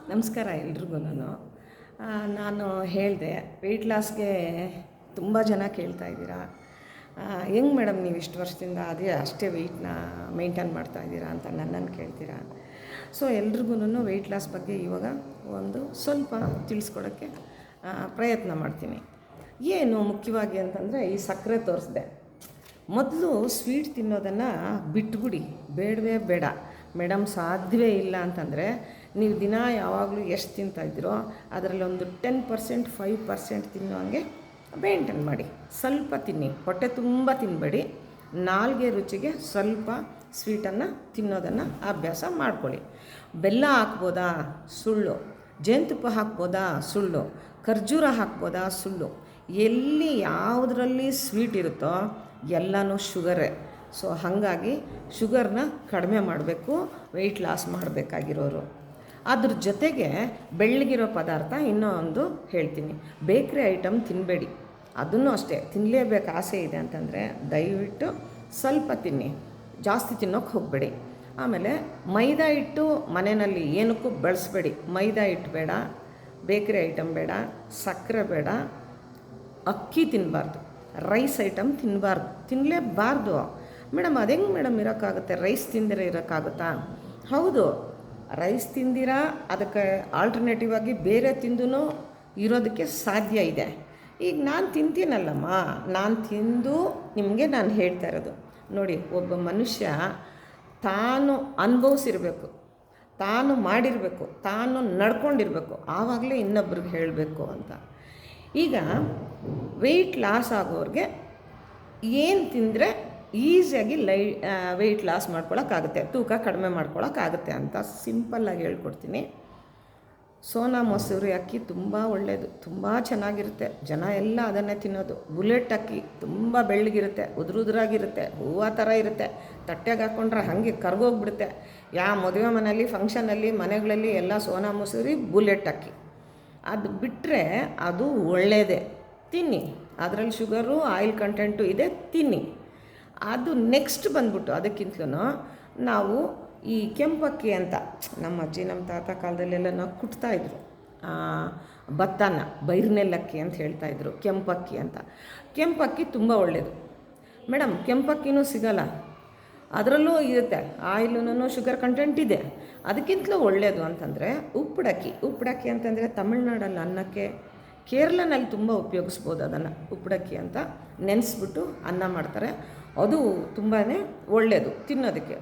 ನಮಸ್ಕಾರ ಎಲ್ರಿಗೂ. ನಾನು ಹೇಳಿದೆ ವೆಯ್ಟ್ ಲಾಸ್ಗೆ ತುಂಬ ಜನ ಕೇಳ್ತಾ ಇದ್ದೀರಾ, ಹೆಂಗೆ ಮೇಡಮ್ ನೀವು ಇಷ್ಟು ವರ್ಷದಿಂದ ಅಷ್ಟೇ ವೆಯ್ಟ್ನ ಮೇಂಟೈನ್ ಮಾಡ್ತಾಯಿದ್ದೀರಾ ಅಂತ ನನ್ನನ್ನು ಕೇಳ್ತೀರಾ. ಸೊ ಎಲ್ರಿಗೂ ವೆಯ್ಟ್ ಲಾಸ್ ಬಗ್ಗೆ ಇವಾಗ ಒಂದು ಸ್ವಲ್ಪ ತಿಳಿಸ್ಕೊಡೋಕ್ಕೆ ಪ್ರಯತ್ನ ಮಾಡ್ತೀನಿ. ಏನು ಮುಖ್ಯವಾಗಿ ಅಂತಂದರೆ ಈ ಸಕ್ಕರೆ ತೋರಿಸ್ದೆ. ಮೊದಲು ಸ್ವೀಟ್ ತಿನ್ನೋದನ್ನು ಬಿಟ್ಬಿಡಿ, ಬೇಡವೇ ಬೇಡ ಮೇಡಮ್. ಸಾಧ್ಯವೇ ಇಲ್ಲ ಅಂತಂದರೆ ನೀವು ದಿನ ಯಾವಾಗಲೂ ಎಷ್ಟು ತಿಂತಾಯಿದ್ದೀರೋ ಅದರಲ್ಲಿ ಒಂದು 10% 5% ತಿನ್ನೋ ಹಂಗೆ ಮೇಂಟೈನ್ ಮಾಡಿ. ಸ್ವಲ್ಪ ತಿನ್ನಿ, ಹೊಟ್ಟೆ ತುಂಬ ತಿನ್ನಬೇಡಿ. ನಾಲ್ಗೆ ರುಚಿಗೆ ಸ್ವಲ್ಪ ಸ್ವೀಟನ್ನು ತಿನ್ನೋದನ್ನು ಅಭ್ಯಾಸ ಮಾಡ್ಕೊಳ್ಳಿ. ಬೆಲ್ಲ ಹಾಕ್ಬೋದಾ? ಸುಳ್ಳು. ಜೇನುತುಪ್ಪ ಹಾಕ್ಬೋದಾ? ಸುಳ್ಳು. ಖರ್ಜೂರ ಹಾಕ್ಬೋದಾ? ಸುಳ್ಳು. ಎಲ್ಲಿ ಯಾವುದರಲ್ಲಿ ಸ್ವೀಟ್ ಇರುತ್ತೋ ಎಲ್ಲನೂ ಶುಗರೇ. ಸೊ ಹಾಗಾಗಿ ಶುಗರ್ನ ಕಡಿಮೆ ಮಾಡಬೇಕು ವೆಯ್ಟ್ ಲಾಸ್ ಮಾಡಬೇಕಾಗಿರೋರು. ಅದ್ರ ಜೊತೆಗೆ ಬೆಳ್ಳಗಿರೋ ಪದಾರ್ಥ ಇನ್ನೂ ಒಂದು ಹೇಳ್ತೀನಿ, ಬೇಕ್ರಿ ಐಟಮ್ ತಿನ್ನಬೇಡಿ. ಅದನ್ನು ಅಷ್ಟೇ, ತಿನ್ನಲೇಬೇಕು ಆಸೆ ಇದೆ ಅಂತಂದರೆ ದಯವಿಟ್ಟು ಸ್ವಲ್ಪ ತಿನ್ನಿ, ಜಾಸ್ತಿ ತಿನ್ನೋಕ್ಕೆ ಹೋಗಬೇಡಿ. ಆಮೇಲೆ ಮೈದಾ ಹಿಟ್ಟು ಮನೆಯಲ್ಲಿ ಏನಕ್ಕೂ ಬಳಸಬೇಡಿ. ಮೈದಾ ಹಿಟ್ಟು ಬೇಡ, ಬೇಕ್ರಿ ಐಟಮ್ ಬೇಡ, ಸಕ್ಕರೆ ಬೇಡ, ಅಕ್ಕಿ ತಿನ್ನಬಾರ್ದು, ರೈಸ್ ಐಟಮ್ ತಿನ್ನಲೇಬಾರ್ದು. ಮೇಡಮ್ ಅದೆಂಗೆ ಮೇಡಮ್ ಇರೋಕ್ಕಾಗುತ್ತೆ? ರೈಸ್ ತಿಂದಿರ ಇರೋಕ್ಕಾಗುತ್ತಾ? ಹೌದು, ರೈಸ್ ತಿಂದಿರ ಅದಕ್ಕೆ ಆಲ್ಟರ್ನೇಟಿವ್ ಆಗಿ ಬೇರೆ ತಿಂದು ಇರೋದಕ್ಕೆ ಸಾಧ್ಯ ಇದೆ. ಈಗ ನಾನು ತಿಂತೀನಲ್ಲಮ್ಮ, ನಾನು ತಿಂದು ನಿಮಗೆ ನಾನು ಹೇಳ್ತಾ ಇರೋದು ನೋಡಿ. ಒಬ್ಬ ಮನುಷ್ಯ ತಾನು ಅನುಭವಿಸಿರಬೇಕು, ತಾನು ಮಾಡಿರಬೇಕು, ತಾನು ನಡ್ಕೊಂಡಿರಬೇಕು, ಆವಾಗಲೇ ಇನ್ನೊಬ್ರಿಗೆ ಹೇಳಬೇಕು ಅಂತ. ಈಗ ವೆಯ್ಟ್ ಲಾಸ್ ಆಗೋರಿಗೆ ಏನು ತಿಂದರೆ ಈಸಿಯಾಗಿ ವೆಯ್ಟ್ ಲಾಸ್ ಮಾಡ್ಕೊಳಕ್ಕಾಗುತ್ತೆ, ತೂಕ ಕಡಿಮೆ ಮಾಡ್ಕೊಳಕ್ಕಾಗುತ್ತೆ ಅಂತ ಸಿಂಪಲ್ಲಾಗಿ ಹೇಳ್ಕೊಡ್ತೀನಿ. ಸೋನಾ ಮಸೂರಿ ಅಕ್ಕಿ ತುಂಬ ಒಳ್ಳೆಯದು, ತುಂಬ ಚೆನ್ನಾಗಿರುತ್ತೆ. ಜನ ಎಲ್ಲ ಅದನ್ನೇ ತಿನ್ನೋದು. ಬುಲೆಟ್ ಅಕ್ಕಿ ತುಂಬ ಬೆಳ್ಳಗಿರುತ್ತೆ, ಉದುರುದ್ರಾಗಿರುತ್ತೆ, ಹೂವು ಥರ ಇರುತ್ತೆ. ತಟ್ಟೆಗೆ ಹಾಕ್ಕೊಂಡ್ರೆ ಹಾಗೆ ಕರ್ಗೋಗ್ಬಿಡುತ್ತೆ. ಮದುವೆ ಮನೆಯಲ್ಲಿ, ಫಂಕ್ಷನಲ್ಲಿ, ಮನೆಗಳಲ್ಲಿ ಎಲ್ಲ ಸೋನಾ ಮಸೂರಿ, ಬುಲೆಟ್ ಅಕ್ಕಿ. ಅದು ಬಿಟ್ಟರೆ ಅದು ಒಳ್ಳೆಯದೇ, ತಿನ್ನಿ. ಅದರಲ್ಲಿ ಶುಗರು, ಆಯಿಲ್ ಕಂಟೆಂಟು ಇದೆ, ತಿನ್ನಿ. ಅದು ನೆಕ್ಸ್ಟ್ ಬಂದ್ಬಿಟ್ಟು ಅದಕ್ಕಿಂತಲೂ ನಾವು ಈ ಕೆಂಪಕ್ಕಿ ಅಂತ ನಮ್ಮ ಅಜ್ಜಿ ನಮ್ಮ ತಾತ ಕಾಲದಲ್ಲೆಲ್ಲ ನಾವು ಕುಟ್ತಾಯಿದ್ರು. ಭತ್ತನ ಬೈರ್ನೆಲ್ಲಕ್ಕಿ ಅಂತ ಹೇಳ್ತಾಯಿದ್ರು, ಕೆಂಪಕ್ಕಿ ಅಂತ. ಕೆಂಪಕ್ಕಿ ತುಂಬ ಒಳ್ಳೆಯದು ಮೇಡಮ್. ಕೆಂಪಕ್ಕಿನೂ ಸಿಗೋಲ್ಲ, ಅದರಲ್ಲೂ ಇರುತ್ತೆ ಆಯಿಲೂ, ಶುಗರ್ ಕಂಟೆಂಟ್ ಇದೆ. ಅದಕ್ಕಿಂತಲೂ ಒಳ್ಳೆಯದು ಅಂತಂದರೆ ಉಪ್ಪಡಕ್ಕಿ ಅಂತಂದರೆ ತಮಿಳ್ನಾಡಲ್ಲಿ ಅನ್ನಕ್ಕೆ, ಕೇರಳನಲ್ಲಿ ತುಂಬ ಉಪಯೋಗಿಸ್ಬೋದು ಅದನ್ನು. ಉಪ್ಪಡಕ್ಕಿ ಅಂತ ನೆನೆಸ್ಬಿಟ್ಟು ಅನ್ನ ಮಾಡ್ತಾರೆ, ಅದು ತುಂಬಾ ಒಳ್ಳೆಯದು ತಿನ್ನೋದಕ್ಕೆ.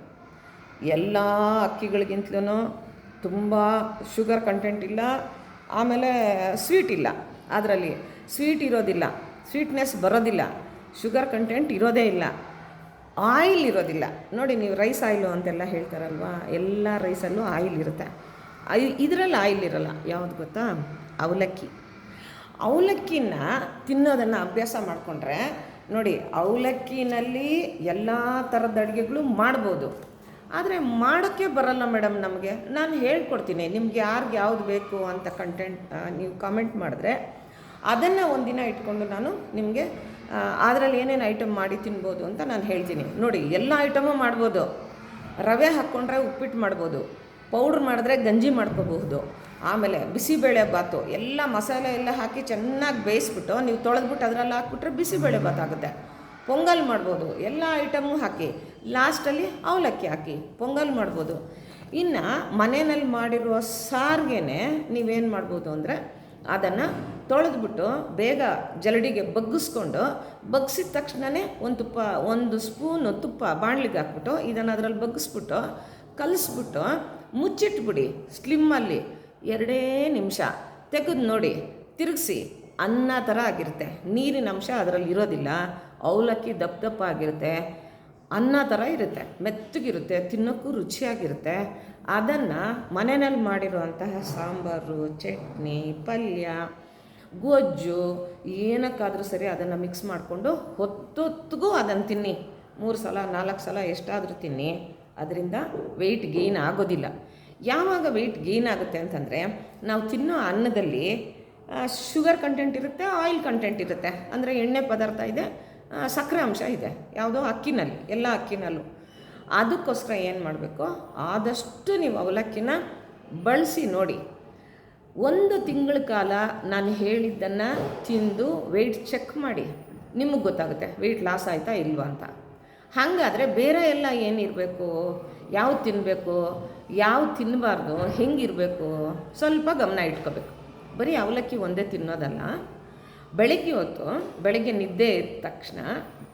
ಎಲ್ಲ ಅಕ್ಕಿಗಳಿಗಿಂತಲೂ ತುಂಬ ಶುಗರ್ ಕಂಟೆಂಟ್ ಇಲ್ಲ, ಆಮೇಲೆ ಸ್ವೀಟ್ ಇಲ್ಲ. ಅದರಲ್ಲಿ ಸ್ವೀಟ್ ಇರೋದಿಲ್ಲ, ಸ್ವೀಟ್ನೆಸ್ ಬರೋದಿಲ್ಲ, ಶುಗರ್ ಕಂಟೆಂಟ್ ಇರೋದೇ ಇಲ್ಲ, ಆಯಿಲ್ ಇರೋದಿಲ್ಲ. ನೋಡಿ, ನೀವು ರೈಸ್ ಆಯಿಲು ಅಂತೆಲ್ಲ ಹೇಳ್ತಾರಲ್ವ, ಎಲ್ಲ ರೈಸಲ್ಲೂ ಆಯಿಲ್ ಇರುತ್ತೆ. ಇದರಲ್ಲಿ ಆಯಿಲ್ ಇರೋಲ್ಲ. ಯಾವುದು ಗೊತ್ತಾ? ಅವಲಕ್ಕಿನ ತಿನ್ನೋದನ್ನು ಅಭ್ಯಾಸ ಮಾಡಿಕೊಂಡ್ರೆ ನೋಡಿ, ಅವಲಕ್ಕಿನಲ್ಲಿ ಎಲ್ಲ ಥರದ ಅಡುಗೆಗಳು ಮಾಡ್ಬೋದು. ಆದರೆ ಮಾಡೋಕ್ಕೆ ಬರಲ್ಲ ಮೇಡಮ್ ನಮಗೆ. ನಾನು ಹೇಳ್ಕೊಡ್ತೀನಿ ನಿಮ್ಗೆ, ಯಾರಿಗೆ ಯಾವುದು ಬೇಕು ಅಂತ ಕಂಟೆಂಟ್ ನೀವು ಕಮೆಂಟ್ ಮಾಡಿದ್ರೆ ಅದನ್ನು ಒಂದಿನ ಇಟ್ಕೊಂಡು ನಾನು ನಿಮಗೆ ಅದರಲ್ಲಿ ಏನೇನು ಐಟಮ್ ಮಾಡಿ ತಿನ್ಬೋದು ಅಂತ ನಾನು ಹೇಳ್ತೀನಿ. ನೋಡಿ, ಎಲ್ಲ ಐಟಮು ಮಾಡ್ಬೋದು. ರವೆ ಹಾಕ್ಕೊಂಡ್ರೆ ಉಪ್ಪಿಟ್ಟು ಮಾಡ್ಬೋದು, ಪೌಡ್ರ್ ಮಾಡಿದ್ರೆ ಗಂಜಿ ಮಾಡ್ಕೋಬಹುದು. ಆಮೇಲೆ ಬಿಸಿಬೇಳೆ ಬಾತು ಎಲ್ಲ ಮಸಾಲೆ ಎಲ್ಲ ಹಾಕಿ ಚೆನ್ನಾಗಿ ಬೇಯಿಸ್ಬಿಟ್ಟು ನೀವು ತೊಳೆದ್ಬಿಟ್ಟು ಅದರಲ್ಲಿ ಹಾಕ್ಬಿಟ್ರೆ ಬಿಸಿಬೇಳೆ ಬಾತ್ ಆಗುತ್ತೆ. ಪೊಂಗಲ್ ಮಾಡ್ಬೋದು, ಎಲ್ಲ ಐಟಮು ಹಾಕಿ ಲಾಸ್ಟಲ್ಲಿ ಅವಲಕ್ಕಿ ಹಾಕಿ ಪೊಂಗಲ್ ಮಾಡ್ಬೋದು. ಇನ್ನು ಮನೆಯಲ್ಲಿ ಮಾಡಿರುವ ಸಾರಿಗೆ ನೀವೇನು ಮಾಡ್ಬೋದು ಅಂದರೆ ಅದನ್ನು ತೊಳೆದ್ಬಿಟ್ಟು ಬೇಗ ಜರಡಿಗೆ ಬಗ್ಗಿಸಿದ ತಕ್ಷಣವೇ ಒಂದು ಸ್ಪೂನು ತುಪ್ಪ ಬಾಣಲಿಗೆ ಹಾಕ್ಬಿಟ್ಟು ಇದನ್ನು ಅದರಲ್ಲಿ ಬಗ್ಗಿಸ್ಬಿಟ್ಟು ಕಲಿಸ್ಬಿಟ್ಟು ಮುಚ್ಚಿಟ್ಬಿಡಿ ಸ್ಲಿಮ್ಮಲ್ಲಿ. 2 ನಿಮಿಷ ತೆಗೆದು ನೋಡಿ, ತಿರುಗಿಸಿ, ಅನ್ನ ಥರ ಆಗಿರುತ್ತೆ. ನೀರಿನ ಅಂಶ ಅದರಲ್ಲಿ ಇರೋದಿಲ್ಲ. ಅವಲಕ್ಕಿ ದಪ್ಪ ಆಗಿರುತ್ತೆ, ಅನ್ನ ಥರ ಇರುತ್ತೆ, ಮೆತ್ತಗಿರುತ್ತೆ, ತಿನ್ನೋಕ್ಕೂ ರುಚಿಯಾಗಿರುತ್ತೆ. ಅದನ್ನು ಮನೆಯಲ್ಲಿ ಮಾಡಿರುವಂತಹ ಸಾಂಬಾರು, ಚಟ್ನಿ, ಪಲ್ಯ, ಗೊಜ್ಜು ಏನಕ್ಕಾದರೂ ಸರಿ ಅದನ್ನು ಮಿಕ್ಸ್ ಮಾಡಿಕೊಂಡು ಹೊತ್ತೊತ್ತಿಗೂ ಅದನ್ನು ತಿನ್ನಿ. 3 ಸಲ 4 ಸಲ ಎಷ್ಟಾದರೂ ತಿನ್ನಿ. ಅದರಿಂದ ವೆಯ್ಟ್ ಗೇನ್ ಆಗೋದಿಲ್ಲ. ಯಾವಾಗ ವೆಯ್ಟ್ ಗೇನ್ ಆಗುತ್ತೆ ಅಂತಂದರೆ ನಾವು ತಿನ್ನೋ ಅನ್ನದಲ್ಲಿ ಶುಗರ್ ಕಂಟೆಂಟ್ ಇರುತ್ತೆ, ಆಯಿಲ್ ಕಂಟೆಂಟ್ ಇರುತ್ತೆ. ಅಂದರೆ ಎಣ್ಣೆ ಪದಾರ್ಥ ಇದೆ, ಸಕ್ಕರೆ ಅಂಶ ಇದೆ. ಯಾವುದೋ ಅಕ್ಕಿನಲ್ಲಿ, ಎಲ್ಲ ಅಕ್ಕಿನಲ್ಲೂ. ಅದಕ್ಕೋಸ್ಕರ ಏನು ಮಾಡಬೇಕು, ಆದಷ್ಟು ನೀವು ಅವಲಕ್ಕಿನ ಬಳಸಿ ನೋಡಿ. 1 ತಿಂಗಳ ಕಾಲ ನಾನು ಹೇಳಿದ್ದನ್ನು ತಿಂದು ವೆಯ್ಟ್ ಚೆಕ್ ಮಾಡಿ, ನಿಮಗೆ ಗೊತ್ತಾಗುತ್ತೆ ವೆಯ್ಟ್ ಲಾಸ್ ಆಯಿತಾ ಇಲ್ವಾ ಅಂತ. ಹಾಗಾದರೆ ಬೇರೆ ಎಲ್ಲ ಏನಿರಬೇಕು, ಯಾವ್ದು ತಿನ್ನಬೇಕು, ಯಾವ್ದು ತಿನ್ನಬಾರ್ದು, ಹೆಂಗಿರಬೇಕು ಸ್ವಲ್ಪ ಗಮನ ಇಟ್ಕೋಬೇಕು. ಬರೀ ಅವಲಕ್ಕಿ ಒಂದೇ ತಿನ್ನೋದಲ್ಲ. ಬೆಳಗ್ಗೆ ನಿದ್ದೆ ಎದ್ದ ತಕ್ಷಣ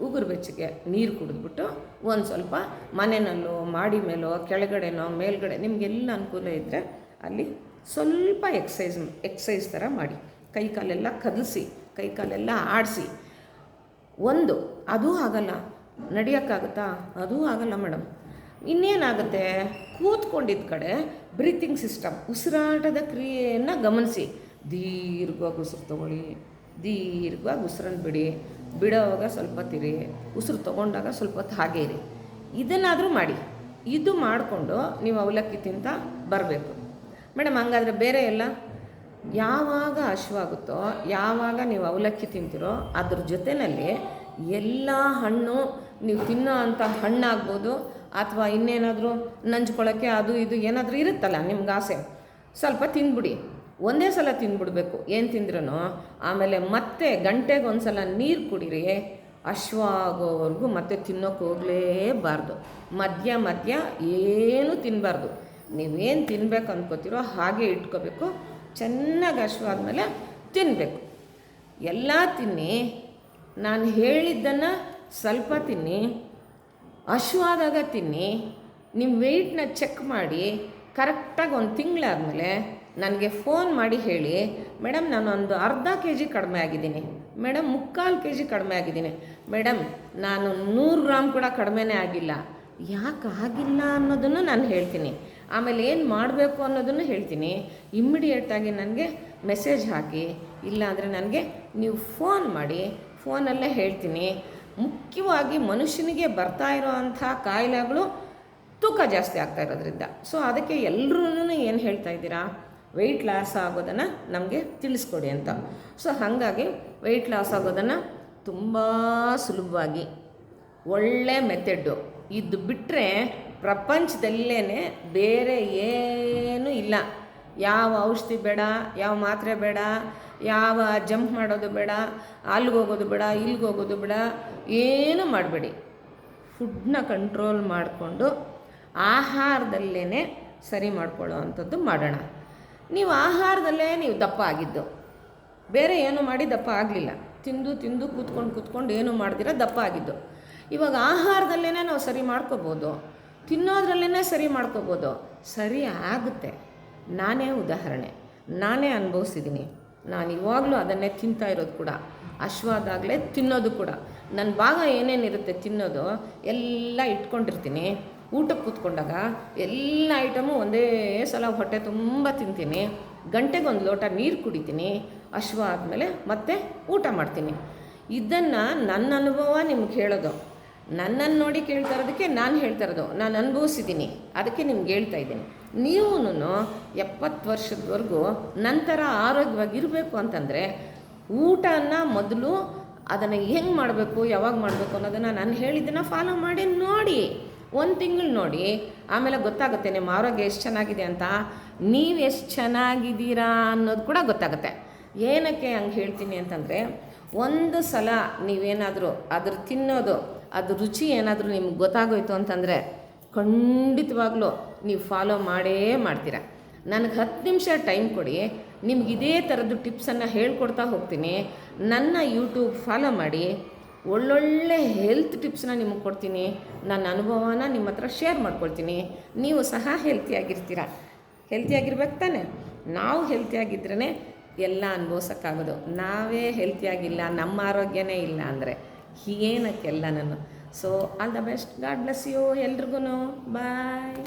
ಉಗುರು ಬೆಚ್ಚಗೆ ನೀರು ಕುಡಿದ್ಬಿಟ್ಟು ಒಂದು ಸ್ವಲ್ಪ ಮನೆಯಲ್ಲೋ ಮಾಡಿ ಮೇಲೋ ಕೆಳಗಡೆನೋ ಮೇಲ್ಗಡೆ ನಿಮಗೆಲ್ಲ ಅನುಕೂಲ ಇದ್ದರೆ ಅಲ್ಲಿ ಸ್ವಲ್ಪ ಎಕ್ಸಸೈಸ್ ಥರ ಮಾಡಿ, ಕೈಕಾಲೆಲ್ಲ ಕದಲಿಸಿ, ಕೈಕಾಲೆಲ್ಲ ಆಡಿಸಿ. ಅದೂ ಆಗಲ್ಲ, ನಡೆಯೋಕ್ಕಾಗುತ್ತಾ? ಅದೂ ಆಗಲ್ಲ ಮೇಡಮ್. ಇನ್ನೇನಾಗುತ್ತೆ, ಕೂತ್ಕೊಂಡಿದ್ದ ಕಡೆ ಬ್ರೀತಿಂಗ್ ಸಿಸ್ಟಮ್, ಉಸಿರಾಟದ ಕ್ರಿಯೆಯನ್ನು ಗಮನಿಸಿ. ದೀರ್ಘವಾಗಿ ಉಸಿರು ತೊಗೊಳ್ಳಿ, ದೀರ್ಘವಾಗಿ ಉಸಿರನ್ನು ಬಿಡೋವಾಗ ಸ್ವಲ್ಪ ತಿರಿ, ಉಸಿರು ತೊಗೊಂಡಾಗ ಸ್ವಲ್ಪ ಹೊತ್ತು ಹಾಗೇ ಇರಿ. ಇದನ್ನಾದರೂ ಮಾಡಿ. ಇದು ಮಾಡಿಕೊಂಡು ನೀವು ಅವಲಕ್ಕಿ ತಿಂತ ಬರಬೇಕು ಮೇಡಮ್. ಹಂಗಾದರೆ ಬೇರೆ ಎಲ್ಲ ಯಾವಾಗ ಹಶ್ವಾಗುತ್ತೋ, ಯಾವಾಗ ನೀವು ಅವಲಕ್ಕಿ ತಿಂತೀರೋ ಅದ್ರ ಜೊತೆಯಲ್ಲಿ ಎಲ್ಲ ಹಣ್ಣು, ನೀವು ತಿನ್ನೋ ಅಂಥ ಹಣ್ಣಾಗ್ಬೋದು ಅಥವಾ ಇನ್ನೇನಾದರೂ ನಂಚ್ಕೊಳ್ಳೋಕ್ಕೆ ಅದು ಇದು ಏನಾದರೂ ಇರುತ್ತಲ್ಲ ನಿಮ್ಗೆ ಆಸೆ, ಸ್ವಲ್ಪ ತಿಂದ್ಬಿಡಿ. ಒಂದೇ ಸಲ ತಿಂದ್ಬಿಡ್ಬೇಕು ಏನು ತಿಂದ್ರೂ. ಆಮೇಲೆ ಮತ್ತೆ ಗಂಟೆಗೆ ಒಂದು ಸಲ ನೀರು ಕುಡೀರಿ. ಹಶ್ವಾಗೋವರೆಗೂ ಮತ್ತೆ ತಿನ್ನೋಕೆ ಹೋಗಲೇಬಾರ್ದು. ಮಧ್ಯ ಏನೂ ತಿನ್ನಬಾರ್ದು. ನೀವೇನು ತಿನ್ಬೇಕು ಅಂದ್ಕೋತೀರೋ ಹಾಗೆ ಇಟ್ಕೋಬೇಕು. ಚೆನ್ನಾಗಿ ಹಶ್ವಾದ್ಮೇಲೆ ತಿನ್ನಬೇಕು. ಎಲ್ಲ ತಿನ್ನಿ, ನಾನು ಹೇಳಿದ್ದನ್ನು ಸ್ವಲ್ಪ ತಿನ್ನಿ, ಹಶ್ವಾದಾಗ ತಿನ್ನಿ. ನಿಮ್ಮ ವೆಯ್ಟ್ನ ಚೆಕ್ ಮಾಡಿ ಕರೆಕ್ಟಾಗಿ 1 ತಿಂಗಳಾದಮೇಲೆ ನನಗೆ ಫೋನ್ ಮಾಡಿ ಹೇಳಿ, ಮೇಡಮ್ ನಾನೊಂದು ಅರ್ಧ kg ಕಡಿಮೆ ಆಗಿದ್ದೀನಿ, ಮೇಡಮ್ 3/4 kg ಕಡಿಮೆ ಆಗಿದ್ದೀನಿ, ಮೇಡಮ್ ನಾನು 100 ಗ್ರಾಮ್ ಕೂಡ ಕಡಿಮೆನೇ ಆಗಿಲ್ಲ. ಯಾಕೆ ಆಗಿಲ್ಲ ಅನ್ನೋದನ್ನು ನಾನು ಹೇಳ್ತೀನಿ. ಆಮೇಲೆ ಏನು ಮಾಡಬೇಕು ಅನ್ನೋದನ್ನು ಹೇಳ್ತೀನಿ. ಇಮ್ಮಿಡಿಯೇಟಾಗಿ ನನಗೆ ಮೆಸೇಜ್ ಹಾಕಿ, ಇಲ್ಲಾಂದರೆ ನನಗೆ ನೀವು ಫೋನ್ ಮಾಡಿ, ಫೋನಲ್ಲೇ ಹೇಳ್ತೀನಿ. ಮುಖ್ಯವಾಗಿ ಮನುಷ್ಯನಿಗೆ ಬರ್ತಾ ಇರೋ ಅಂಥ ಕಾಯಿಲೆಗಳು ತೂಕ ಜಾಸ್ತಿ ಆಗ್ತಾ ಇರೋದ್ರಿಂದ. ಸೊ ಅದಕ್ಕೆ ಎಲ್ಲರೂ ಏನು ಹೇಳ್ತಾ ಇದ್ದೀರಾ, ವೆಯ್ಟ್ ಲಾಸ್ ಆಗೋದನ್ನು ನಮಗೆ ತಿಳಿಸ್ಕೊಡಿ ಅಂತ. ಸೊ ಹಾಗಾಗಿ ವೆಯ್ಟ್ ಲಾಸ್ ಆಗೋದನ್ನು ತುಂಬ ಸುಲಭವಾಗಿ ಒಳ್ಳೆ ಮೆಥಡ್ಡು ಇದು ಬಿಟ್ಟರೆ ಪ್ರಪಂಚದಲ್ಲೇ ಬೇರೆ ಏನೂ ಇಲ್ಲ. ಯಾವ ಔಷಧಿ ಬೇಡ, ಯಾವ ಮಾತ್ರೆ ಬೇಡ, ಯಾವ ಜಂಪ್ ಮಾಡೋದು ಬೇಡ, ಅಲ್ಲಿಗೆ ಹೋಗೋದು ಬೇಡ, ಇಲ್ಲಿಗೆ ಹೋಗೋದು ಬೇಡ, ಏನೂ ಮಾಡಬೇಡಿ. ಫುಡ್ನ ಕಂಟ್ರೋಲ್ ಮಾಡಿಕೊಂಡು ಆಹಾರದಲ್ಲೇ ಸರಿ ಮಾಡ್ಕೊಳ್ಳೋ ಅಂಥದ್ದು ಮಾಡೋಣ. ನೀವು ಆಹಾರದಲ್ಲೇ ನೀವು ದಪ್ಪ ಆಗಿದ್ದು, ಬೇರೆ ಏನು ಮಾಡಿ ದಪ್ಪ ಆಗಲಿಲ್ಲ. ತಿಂದು ಕೂತ್ಕೊಂಡು ಏನು ಮಾಡ್ದಿರ ದಪ್ಪ ಆಗಿದ್ದು. ಇವಾಗ ಆಹಾರದಲ್ಲೇ ನಾವು ಸರಿ ಮಾಡ್ಕೋಬೋದು, ತಿನ್ನೋದ್ರಲ್ಲೇ ಸರಿ ಮಾಡ್ಕೋಬೋದು. ಸರಿ ಆಗುತ್ತೆ. ನಾನೇ ಉದಾಹರಣೆ, ನಾನೇ ಅನುಭವಿಸಿದ್ದೀನಿ. ನಾನು ಇವಾಗಲೂ ಅದನ್ನೇ ತಿಂತಾ ಇರೋದು ಕೂಡ, ಹಶ್ವಾದಾಗಲೇ ತಿನ್ನೋದು ಕೂಡ. ನನ್ನ ಭಾಗ ಏನೇನಿರುತ್ತೆ ತಿನ್ನೋದು ಎಲ್ಲ ಇಟ್ಕೊಂಡಿರ್ತೀನಿ. ಊಟಕ್ಕೆ ಕೂತ್ಕೊಂಡಾಗ ಎಲ್ಲ ಐಟಮು ಒಂದೇ ಸಲ ಹೊಟ್ಟೆ ತುಂಬ ತಿಂತೀನಿ. ಗಂಟೆಗೆ 1 ಲೋಟ ನೀರು ಕುಡಿತೀನಿ. ಹಶ್ವ ಆದಮೇಲೆ ಮತ್ತೆ ಊಟ ಮಾಡ್ತೀನಿ. ಇದನ್ನು ನನ್ನ ಅನುಭವ ನಿಮ್ಗೆ ಹೇಳೋದು. ನನ್ನನ್ನು ನೋಡಿ ಕೇಳ್ತಾ ಇರೋದಕ್ಕೆ ನಾನು ಹೇಳ್ತಾ ಇರೋದು, ನಾನು ಅನುಭವಿಸಿದ್ದೀನಿ, ಅದಕ್ಕೆ ನಿಮ್ಗೆ ಹೇಳ್ತಾ ಇದ್ದೀನಿ. ನೀವು 70 ವರ್ಷದವರೆಗೂ ನಂತರ ಆರೋಗ್ಯವಾಗಿರಬೇಕು ಅಂತಂದರೆ ಊಟನ ಮೊದಲು ಅದನ್ನು ಹೆಂಗೆ ಮಾಡಬೇಕು, ಯಾವಾಗ ಮಾಡಬೇಕು ಅನ್ನೋದನ್ನು ನಾನು ಹೇಳಿದ್ದನ್ನು ಫಾಲೋ ಮಾಡಿ ನೋಡಿ. 1 ತಿಂಗಳು ನೋಡಿ, ಆಮೇಲೆ ಗೊತ್ತಾಗುತ್ತೆ ನಿಮ್ಮ ಆರೋಗ್ಯ ಎಷ್ಟು ಚೆನ್ನಾಗಿದೆ ಅಂತ. ನೀವು ಎಷ್ಟು ಚೆನ್ನಾಗಿದ್ದೀರಾ ಅನ್ನೋದು ಕೂಡ ಗೊತ್ತಾಗುತ್ತೆ. ಏನಕ್ಕೆ ಹಂಗೆ ಹೇಳ್ತೀನಿ ಅಂತಂದರೆ, ಒಂದು ಸಲ ನೀವೇನಾದರೂ ಅದ್ರ ತಿನ್ನೋದು, ಅದು ರುಚಿ ಏನಾದರೂ ನಿಮ್ಗೆ ಗೊತ್ತಾಗೋಯ್ತು ಅಂತಂದರೆ ಖಂಡಿತವಾಗ್ಲೂ ನೀವು ಫಾಲೋ ಮಾಡೇ ಮಾಡ್ತೀರ. ನನಗೆ 10 ನಿಮಿಷ ಟೈಮ್ ಕೊಡಿ, ನಿಮ್ಗೆ ಇದೇ ಥರದ್ದು ಟಿಪ್ಸನ್ನು ಹೇಳ್ಕೊಡ್ತಾ ಹೋಗ್ತೀನಿ. ನನ್ನ ಯೂಟ್ಯೂಬ್ ಫಾಲೋ ಮಾಡಿ, ಒಳ್ಳೊಳ್ಳೆ ಹೆಲ್ತ್ ಟಿಪ್ಸ್ನ ನಿಮಗೆ ಕೊಡ್ತೀನಿ. ನನ್ನ ಅನುಭವನ ನಿಮ್ಮ ಹತ್ರ ಶೇರ್ ಮಾಡ್ಕೊಳ್ತೀನಿ. ನೀವು ಸಹ ಹೆಲ್ತಿಯಾಗಿರ್ತೀರ. ಹೆಲ್ತಿಯಾಗಿರ್ಬೇಕು ತಾನೆ. ನಾವು ಹೆಲ್ತಿಯಾಗಿದ್ರೇ ಎಲ್ಲ ಅನುಭವಿಸೋಕ್ಕಾಗೋದು. ನಾವೇ ಹೆಲ್ತಿಯಾಗಿಲ್ಲ, ನಮ್ಮ ಆರೋಗ್ಯನೇ ಇಲ್ಲ ಅಂದರೆ ಏನಕ್ಕೆಲ್ಲ ನಾನು. So all the best. God bless you ಎಲ್ರಿಗೂ. ಬಾಯ್.